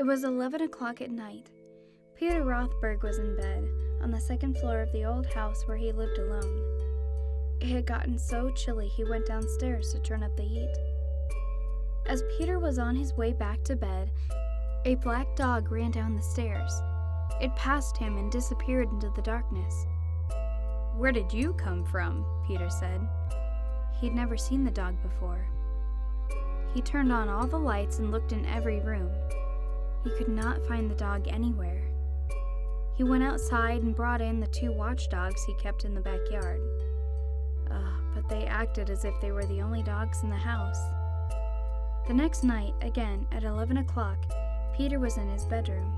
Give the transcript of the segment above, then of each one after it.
was 11 o'clock at night. Peter Rothberg was in bed on the second floor of the old house where he lived alone. It had gotten so chilly he went downstairs to turn up the heat. As Peter was on his way back to bed, a black dog ran down the stairs. It passed him and disappeared into the darkness. "Where did you come from?" Peter said. He'd never seen the dog before. He turned on all the lights and looked in every room. He could not find the dog anywhere. He went outside and brought in the 2 watchdogs he kept in the backyard. But they acted as if they were the only dogs in the house. The next night, again at 11 o'clock, Peter was in his bedroom.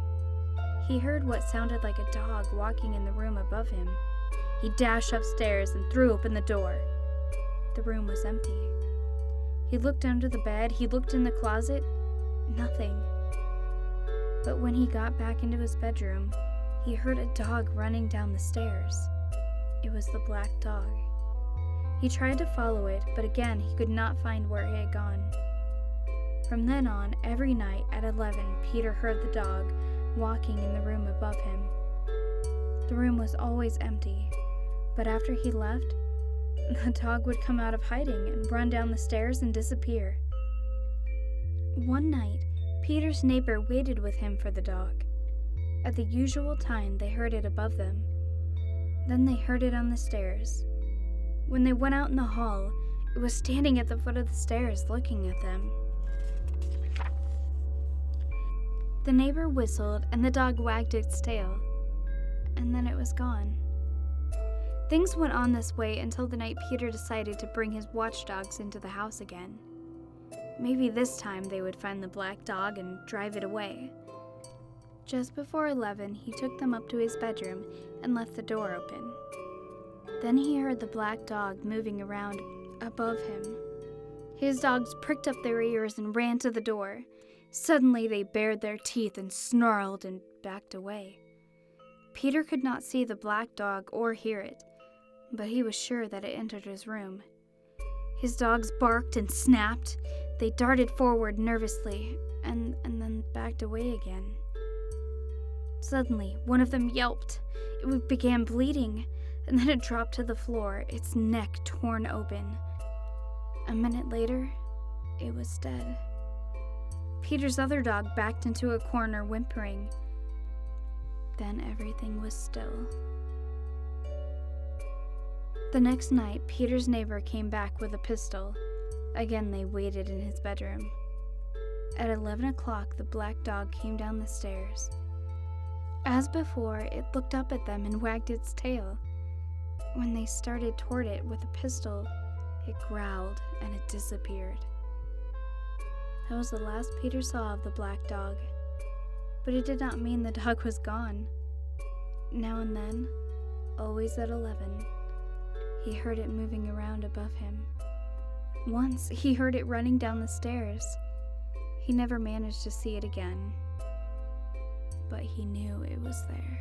He heard what sounded like a dog walking in the room above him. He dashed upstairs and threw open the door. The room was empty. He looked under the bed, he looked in the closet, nothing. But when he got back into his bedroom, he heard a dog running down the stairs. It was the black dog. He tried to follow it, but again he could not find where it had gone. From then on, every night at 11, Peter heard the dog walking in the room above him. The room was always empty, but after he left, the dog would come out of hiding and run down the stairs and disappear. One night, Peter's neighbor waited with him for the dog. At the usual time, they heard it above them. Then they heard it on the stairs. When they went out in the hall, it was standing at the foot of the stairs looking at them. The neighbor whistled and the dog wagged its tail, and then it was gone. Things went on this way until the night Peter decided to bring his watchdogs into the house again. Maybe this time they would find the black dog and drive it away. Just before 11, he took them up to his bedroom and left the door open. Then he heard the black dog moving around above him. His dogs pricked up their ears and ran to the door. Suddenly they bared their teeth and snarled and backed away. Peter could not see the black dog or hear it, but he was sure that it entered his room. His dogs barked and snapped. They darted forward nervously and then backed away again. Suddenly, one of them yelped. It began bleeding, and then it dropped to the floor, its neck torn open. A minute later, it was dead. Peter's other dog backed into a corner, whimpering. Then everything was still. The next night, Peter's neighbor came back with a pistol. Again, they waited in his bedroom. At 11 o'clock, the black dog came down the stairs. As before, it looked up at them and wagged its tail. When they started toward it with a pistol, it growled and it disappeared. That was the last Peter saw of the black dog, but it did not mean the dog was gone. Now and then, always at 11, he heard it moving around above him. Once, he heard it running down the stairs. He never managed to see it again, but he knew it was there.